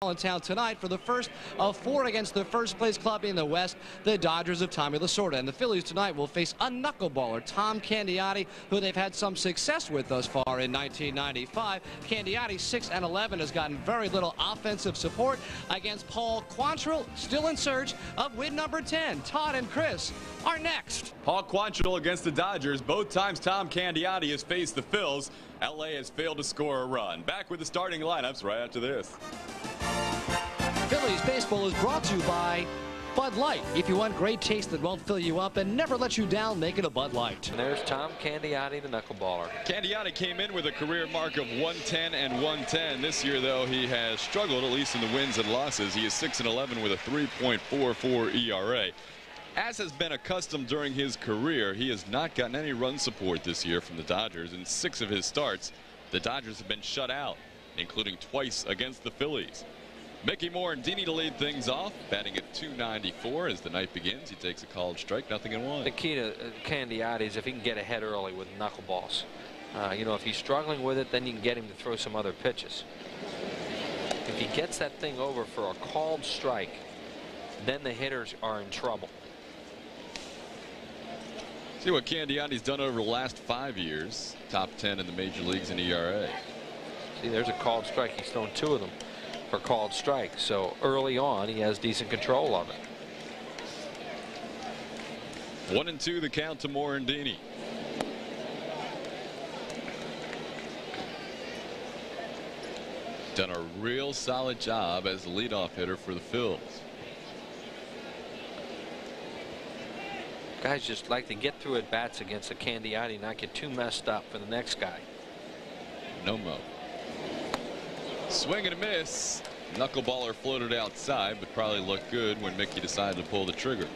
in town tonight for the first of 4 against the first place club in the West, the Dodgers of Tommy Lasorda. And the Phillies tonight will face a knuckleballer, Tom Candiotti, who they've had some success with thus far in 1995. Candiotti, 6-11, has gotten very little offensive support against Paul Quantrill, still in search of win number 10. Todd and Chris are next. Paul Quantrill against the Dodgers. Both times Tom Candiotti has faced the Phils. LA has failed to score a run. Back with the starting lineups right after this. Phillies baseball is brought to you by Bud Light. If you want great taste that won't fill you up and never let you down, make it a Bud Light. And there's Tom Candiotti, the knuckleballer. Candiotti came in with a career mark of 110 and 110. This year, though, he has struggled, at least in the wins and losses. He is 6-11 with a 3.44 ERA. As has been accustomed during his career, he has not gotten any run support this year from the Dodgers. In 6 of his starts, the Dodgers have been shut out, including twice against the Phillies. Mickey Morandini to lead things off, batting at .294 as the night begins. He takes a called strike, 0-1. The key to Candiotti is if he can get ahead early with knuckleballs. You know, if he's struggling with it, then you can get him to throw some other pitches. If he gets that thing over for a called strike, then the hitters are in trouble. See what Candiotti's done over the last 5 years. Top 10 in the major leagues in ERA. See, there's a called strike. He's thrown 2 of them for called strikes. So early on, he has decent control of it. 1-2 the count to Morandini. Done a real solid job as the leadoff hitter for the Phils. Guys just like to get through at bats against a Candiotti and not get too messed up for the next guy. No mo. Swing and a miss. Knuckleballer floated outside, but probably looked good when Mickey decided to pull the trigger.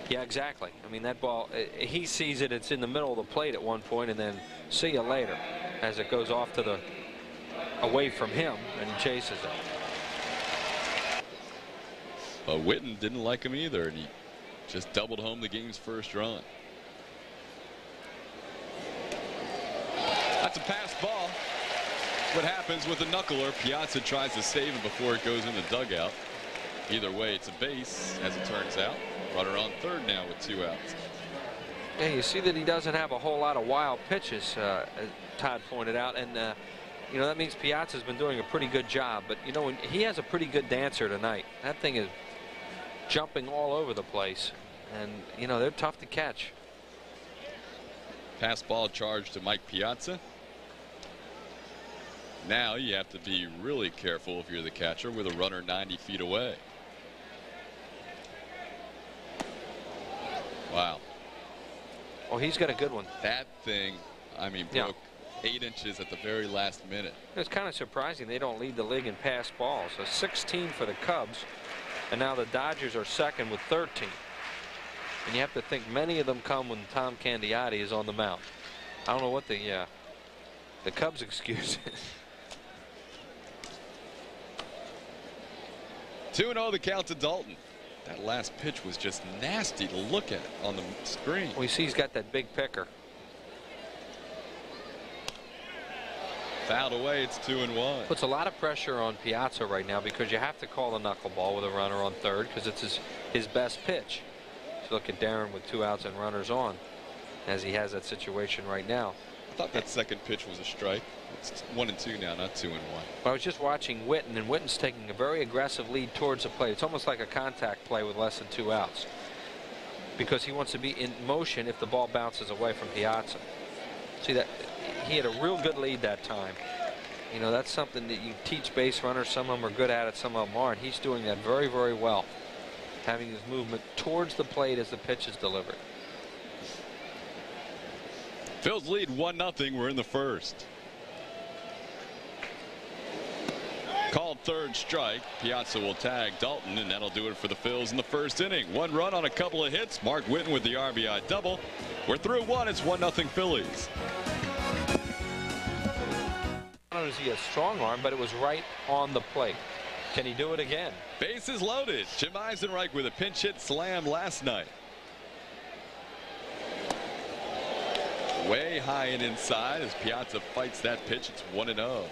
Yeah, exactly. I mean, that ball, he sees it, it's in the middle of the plate at one point, and then see you later as it goes off to the away from him, and he chases it. Witten didn't like him either, and he just doubled home the game's first run. That's a pass ball. What happens with the knuckler? Piazza tries to save it before it goes in the dugout. Either way, it's a base, as it turns out. Runner on third now with 2 outs. Yeah, you see that he doesn't have a whole lot of wild pitches, as Todd pointed out, and you know, that means Piazza's been doing a pretty good job. But you know, he has a pretty good dancer tonight. That thing is jumping all over the place, and you know, they're tough to catch. Pass ball charge to Mike Piazza. Now you have to be really careful if you're the catcher with a runner 90 feet away. Wow. Oh, he's got a good one. That thing, I mean, broke 8 inches at the very last minute. It's kind of surprising they don't lead the league in pass balls. So 16 for the Cubs, and now the Dodgers are second with 13. And you have to think many of them come when Tom Candiotti is on the mound. I don't know what the Cubs' excuse is. 2-0 the count to Dalton. That last pitch was just nasty to look at on the screen. We see he's got that big picker. Fouled away, it's 2-1. Puts a lot of pressure on Piazza right now because you have to call the knuckleball with a runner on third because it's his best pitch. So look at Darren with 2 outs and runners on, as he has that situation right now. I thought that second pitch was a strike. It's 1-2 now, not 2-1. I was just watching Witten, and Witten's taking a very aggressive lead towards the plate. It's almost like a contact play with less than 2 outs because he wants to be in motion if the ball bounces away from Piazza. See that he had a real good lead that time. You know, that's something that you teach base runners. Some of them are good at it, some of them aren't. He's doing that very, very well, having his movement towards the plate as the pitch is delivered. Phil's lead 1-0. We're in the first. Called third strike. Piazza will tag Dalton, and that'll do it for the Phils in the first inning. 1 run on a couple of hits. Mark Witten with the RBI double. We're through 1. It's 1-0 Phillies. Not only is he a strong arm, but it was right on the plate. Can he do it again? Bases loaded. Jim Eisenreich with a pinch hit slam last night. Way high and inside as Piazza fights that pitch. It's 1-0.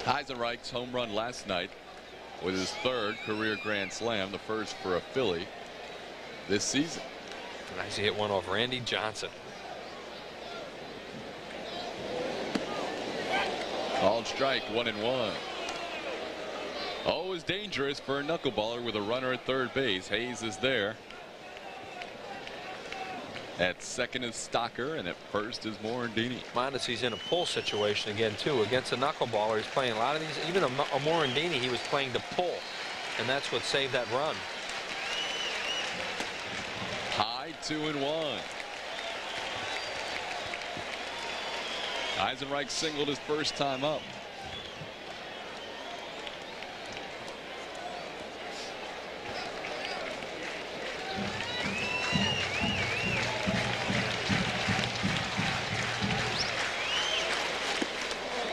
Eisenreich's home run last night was his 3rd career grand slam, the first for a Philly this season. Nice hit one off Randy Johnson. Called strike, 1-1. Always dangerous for a knuckleballer with a runner at third base. Hayes is there. At second is Stocker, and at first is Morandini. Minus he's in a pull situation again too against a knuckleballer. He's playing a lot of these. Even a Morandini, he was playing to pull, and that's what saved that run. High 2-1. Eisenreich singled his first time up.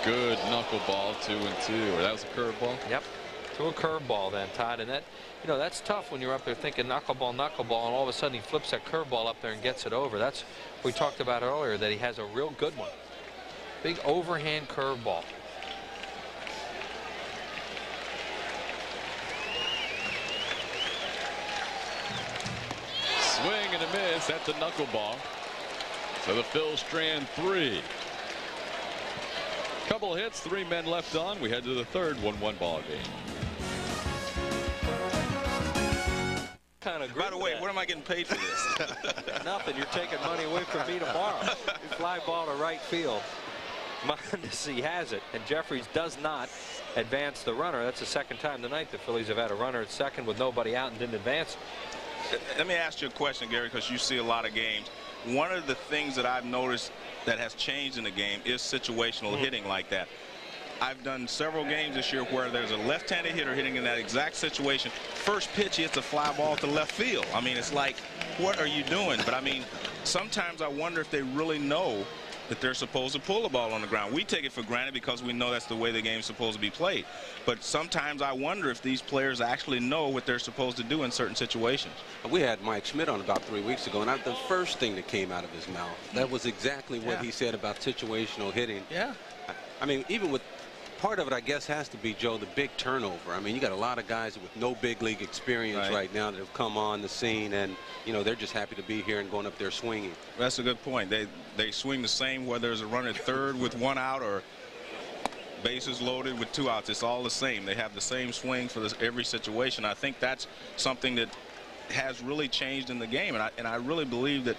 Good knuckleball, 2-2, or that was a curveball. Yep, to a curveball then, Todd, and that, you know, that's tough when you're up there thinking knuckleball, and all of a sudden he flips that curveball up there and gets it over. That's we talked about earlier, that he has a real good one. Big overhand curveball. Swing and a miss at the knuckleball. So the Phil Strand 3. Couple of hits, 3 men left on. We head to the 3rd, 1-1 ball game. Kind of. By the way, what am I getting paid for this? Nothing. You're taking money away from me tomorrow. You fly ball to right field. Mondesi has it, and Jeffries does not advance the runner. That's the 2nd time tonight the Phillies have had a runner at second with nobody out and didn't advance. Let me ask you a question, Gary, because you see a lot of games. One of the things that I've noticed that has changed in the game is situational hitting like that. I've done several games this year where there's a left-handed hitter hitting in that exact situation. First pitch, he hits a fly ball to left field. I mean, it's like, what are you doing? But I mean, sometimes I wonder if they really know that they're supposed to pull the ball on the ground. We take it for granted because we know that's the way the game's supposed to be played. But sometimes I wonder if these players actually know what they're supposed to do in certain situations. We had Mike Schmidt on about 3 weeks ago, and the first thing that came out of his mouth, that was exactly what he said about situational hitting. Yeah. I mean, even with part of it, I guess, has to be, Joe, the big turnover. I mean, you got a lot of guys with no big league experience right now that have come on the scene, and, you know, they're just happy to be here and going up there swinging. That's a good point. They swing the same whether there's a runner at third with 1 out or bases loaded with 2 outs. It's all the same. They have the same swing for every situation. I think that's something that has really changed in the game, and I really believe that,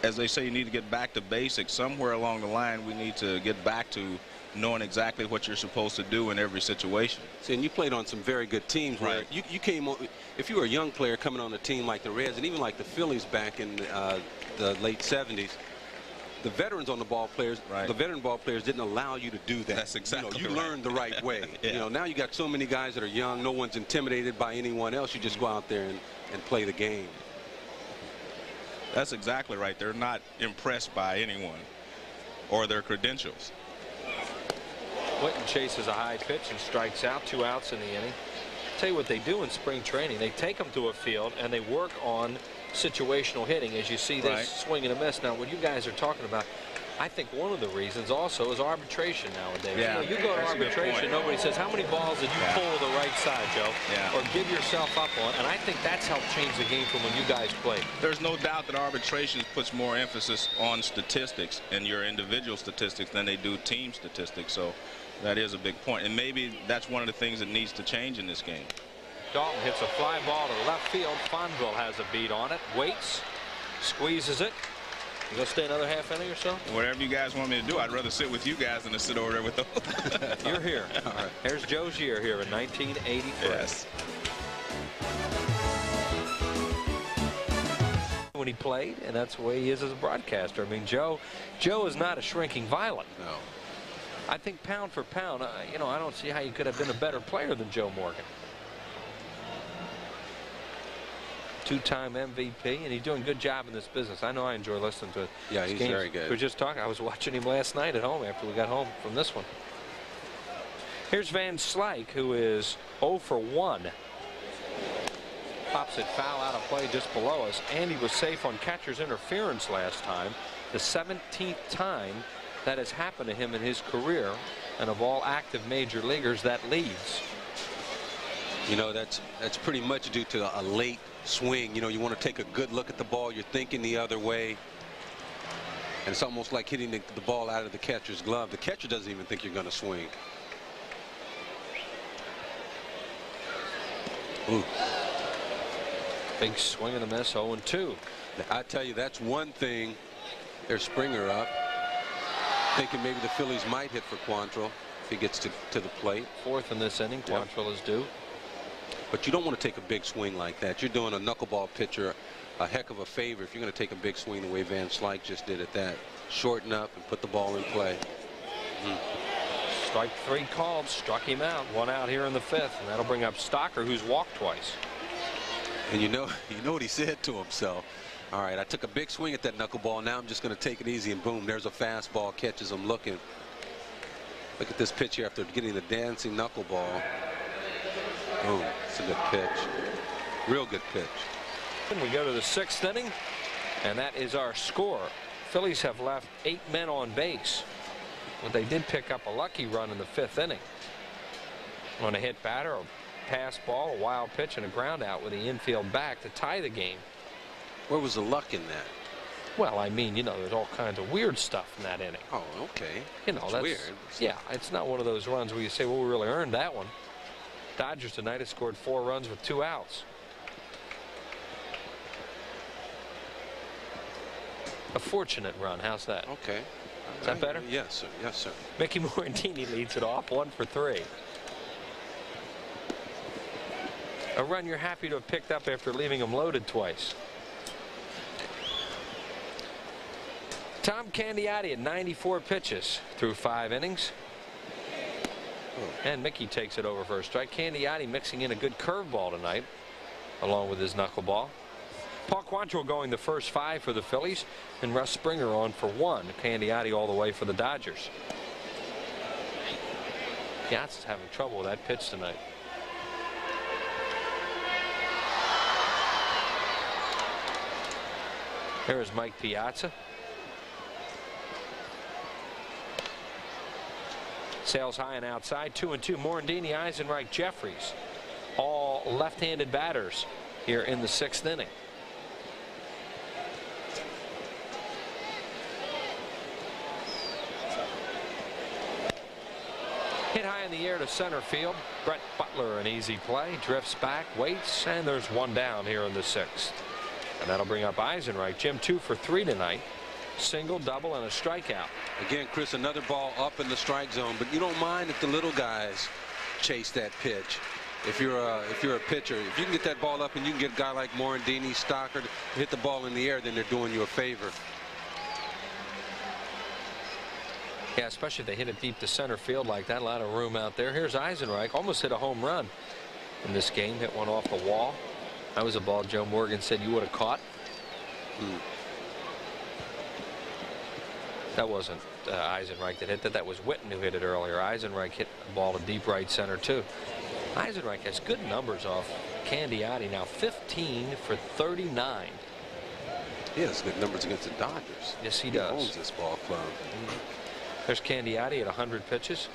as they say, you need to get back to basics. Somewhere along the line we need to get back to knowing exactly what you're supposed to do in every situation. See, and you played on some very good teams where you came on, if you were a young player coming on a team like the Reds and even like the Phillies back in the late 70s, the veterans on the ball players, the veteran ball players didn't allow you to do that. That's exactly you learned the right way. You know, now you got so many guys that are young, no one's intimidated by anyone else. You just go out there and play the game. That's exactly right. They're not impressed by anyone or their credentials. Whitten chases a high pitch and strikes out. 2 outs in the inning. Tell you what they do in spring training. They take them to a field and they work on situational hitting. As you see, they swing and a miss. Now, what you guys are talking about, I think one of the reasons also is arbitration nowadays. Yeah, you know, you go to arbitration, nobody says, how many balls did you pull to the right side, Joe? Or give yourself up on. And I think that's helped change the game from when you guys played. There's no doubt that arbitration puts more emphasis on statistics and your individual statistics than they do team statistics. So that is a big point. And maybe that's one of the things that needs to change in this game. Dalton hits a fly ball to left field. Fonville has a beat on it. Waits, squeezes it. You gonna stay another half inning or so? Whatever you guys want me to do. I'd rather sit with you guys than to sit over there with them. You're here. All right. Here's Joe Gier here in 1983. Yes. When he played, and that's the way he is as a broadcaster. I mean, Joe is not a shrinking violet. No. I think pound for pound, you know, I don't see how you could have been a better player than Joe Morgan. 2-time MVP, and he's doing a good job in this business. I know I enjoy listening to it. Yeah, he's very good. We were just talking. I was watching him last night at home after we got home from this one. Here's Van Slyke, who is 0 for 1. Pops it foul out of play just below us, and he was safe on catcher's interference last time. The 17th time that has happened to him in his career, and of all active major leaguers, that leads. You know, that's pretty much due to a late swing. You know, you want to take a good look at the ball. You're thinking the other way. And it's almost like hitting the ball out of the catcher's glove. The catcher doesn't even think you're going to swing. Ooh. Big swing and a miss, 0-2. I tell you, that's one thing. There's Springer up, thinking maybe the Phillies might hit for Quantrill if he gets to the plate. Fourth in this inning, Quantrill is due. But you don't want to take a big swing like that. You're doing a knuckleball pitcher a heck of a favor if you're going to take a big swing the way Van Slyke just did at that. Shorten up and put the ball in play. Strike 3 called, struck him out. 1 out here in the 5th, and that'll bring up Stocker, who's walked twice. And you know what he said to himself. All right, I took a big swing at that knuckleball. Now I'm just going to take it easy, and boom, there's a fastball. Catches him looking. Look at this pitch here after getting the dancing knuckleball. Boom, it's a good pitch. Real good pitch. And we go to the 6th inning, and that is our score. Phillies have left 8 men on base, but they did pick up a lucky run in the 5th inning on a hit batter, a pass ball, a wild pitch, and a ground out with the infield back to tie the game. Where was the luck in that? Well, I mean, you know, there's all kinds of weird stuff in that inning. Oh, okay. You know, that's weird. Yeah, it's not one of those runs where you say, well, we really earned that one. Dodgers tonight have scored 4 runs with 2 outs. A fortunate run. How's that? Okay. Is that better? Yes, sir. Yes, sir. Mickey Morandini leads it off, 1 for 3. A run you're happy to have picked up after leaving him loaded twice. Tom Candiotti at 94 pitches through 5 innings. And Mickey takes it over for a strike. Candiotti mixing in a good curveball tonight, along with his knuckleball. Paul Quantrill going the first 5 for the Phillies, and Russ Springer on for 1. Candiotti all the way for the Dodgers. Piazza's having trouble with that pitch tonight. Here is Mike Piazza. Sails high and outside, 2-2. Morandini, Eisenreich, Jeffries, all left-handed batters here in the 6th inning. Hit high in the air to center field. Brett Butler, an easy play, drifts back, waits, and there's 1 down here in the 6th. And that'll bring up Eisenreich. Jim 2 for 3 tonight. Single, double, and a strikeout. Again, Chris, another ball up in the strike zone, but you don't mind if the little guys chase that pitch. If you're a pitcher, if you can get that ball up and you can get a guy like Morandini, Stocker to hit the ball in the air, then they're doing you a favor. Yeah, especially if they hit it deep to center field like that. A lot of room out there. Here's Eisenreich. Almost hit a home run in this game. Hit one off the wall. That was a ball Joe Morgan said you would have caught. That wasn't Eisenreich that hit that. That was Witten who hit it earlier. Eisenreich hit the ball to deep right center, too. Eisenreich has good numbers off Candiotti now. 15 for 39. He has good numbers against the Dodgers. Yes, he does. He owns this ball club. There's Candiotti at 100 pitches.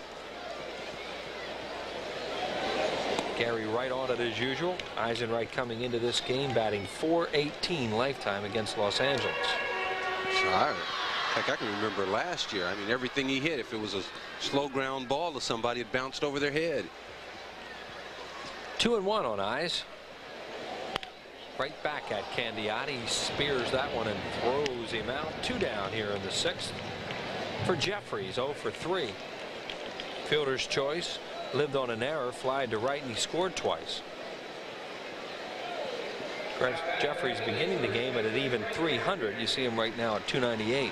Gary right on it as usual. Eisenreich coming into this game batting .418 lifetime against Los Angeles. Heck, I can remember last year. I mean, everything he hit, if it was a slow ground ball to somebody, it bounced over their head. 2-1 on Eyes. Right back at Candiotti. He spears that one and throws him out. 2 down here in the 6th. For Jeffries, 0 for 3. Fielder's choice. Lived on an error, flied to right, and he scored twice. Jeffries beginning the game at an even 300. You see him right now at 298.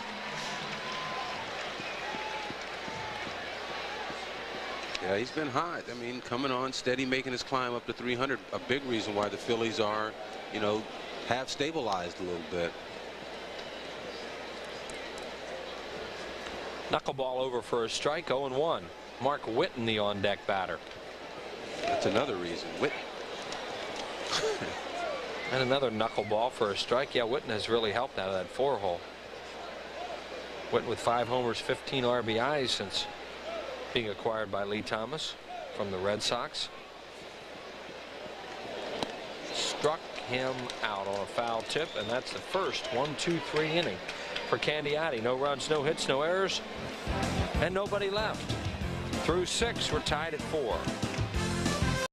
Yeah, he's been hot. I mean, coming on steady, making his climb up to 300. A big reason why the Phillies are, you know, have stabilized a little bit. Knuckleball over for a strike, 0-1. Mark Witten, the on-deck batter. That's another reason. Witten. And another knuckleball for a strike. Yeah, Witten has really helped out of that 4-hole. Witten with 5 homers, 15 RBIs since being acquired by Lee Thomas from the Red Sox. Struck him out on a foul tip, and that's the first 1-2-3 inning for Candiotti. No runs, no hits, no errors, and nobody left. Through 6, we're tied at 4.